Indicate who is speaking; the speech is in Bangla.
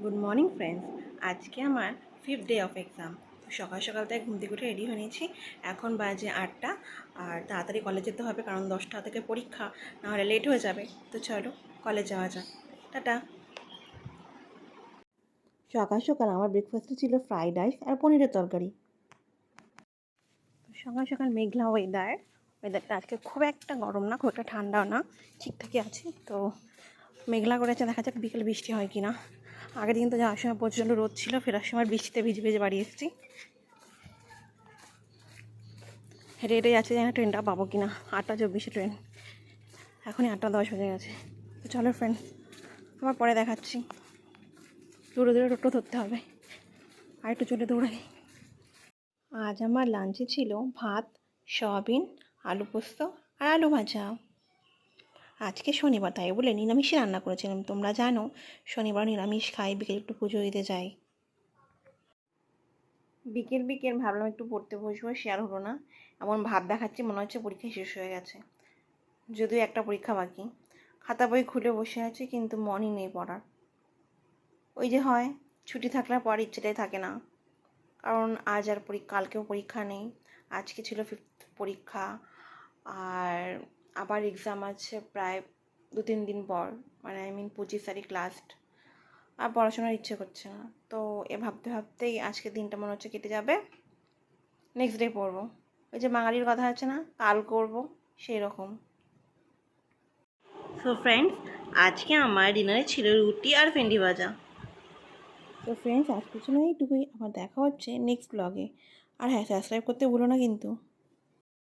Speaker 1: Good morning friends. আজকে আমার 5th ডে অফ এক্সাম। সকাল সকাল থেকে ঘুম থেকে উঠে রেডি হয়ে নিয়েছি। এখন বাজে 8টা। আর তাড়াতাড়ি কলেজ যেতে হবে, কারণ 10টা থেকে পরীক্ষা, নাহলে লেট হয়ে যাবে। তো চলো কলেজ যাওয়া যাক। টাটা। সকাল সকাল আমার ব্রেকফাস্টে ছিল ফ্রাইড রাইস আর পনিরের তরকারি। সকাল সকাল মেঘলা ওয়েদারটা আজকে খুব একটা গরম না, খুব একটা ঠান্ডাও না, ঠিকঠাকই আছে। তো মেঘলা করেছে, দেখা যাক বিকেল বৃষ্টি হয় কি না। আগের দিন তো যাওয়ার সময় প্রচণ্ড রোদ ছিল, ফেরার সময় বৃষ্টিতে ভিজে ভিজে বাড়ি এসেছি। হেঁটে হেঁটে যাচ্ছে, জানি না ট্রেনটা পাবো কি না। 8টা 24-এ ট্রেন, এখনই 8টা 10 বেজে গেছে। তো চলো ফ্রেন্ড, আবার পরে দেখাচ্ছি। দূরে দূরে টোটো ধরতে হবে, আর একটু চলে দৌড়াই। আজ আমার লাঞ্চে ছিল ভাত, সয়াবিন, আলু পোস্ত আর আলু ভাজা। আজকে শনিবার, তাই বলে নিরামিষই রান্না করেছিলাম। তোমরা জানো শনিবার নিরামিষ খাই, বিকেলে একটু পুজো দিতে যাই। বিকেল বিকেল ভাবলাম একটু পড়তে বসবো, শেয়ার হলো না। এমন ভাব দেখাচ্ছি মনে হচ্ছে পরীক্ষা শেষ হয়ে গেছে, যদিও একটা পরীক্ষা বাকি। খাতা বই খুলে বসে আছে, কিন্তু মনই নেই পড়ার। ওই যে হয়, ছুটি থাকলে পর ইচ্ছেটাই থাকে না। কারণ আজ আর কালকেও পরীক্ষা নেই, আজকে ছিল 5th পরীক্ষা। আর আবার এক্সাম আছে প্রায় 2-3 দিন পর, মানে 25 তারিখ লাস্ট। আর পড়াশোনার ইচ্ছে করছে না। তো এ ভাবতে ভাবতেই আজকে দিনটা মনে হচ্ছে কেটে যাবে, নেক্সট ডে পড়বো। ওই যে বাঙালির কথা আছে না, কাল করবো, সেই রকম। সো ফ্রেন্ডস, আজকে আমার ডিনারে ছিল রুটি আর ভেন্ডি ভাজা। তো ফ্রেন্ডস, আজকের জন্য এইটুকুই। আবার দেখা হচ্ছে নেক্সট ব্লগে। আর হ্যাঁ, সাবস্ক্রাইব করতে ভুলো না কিন্তু।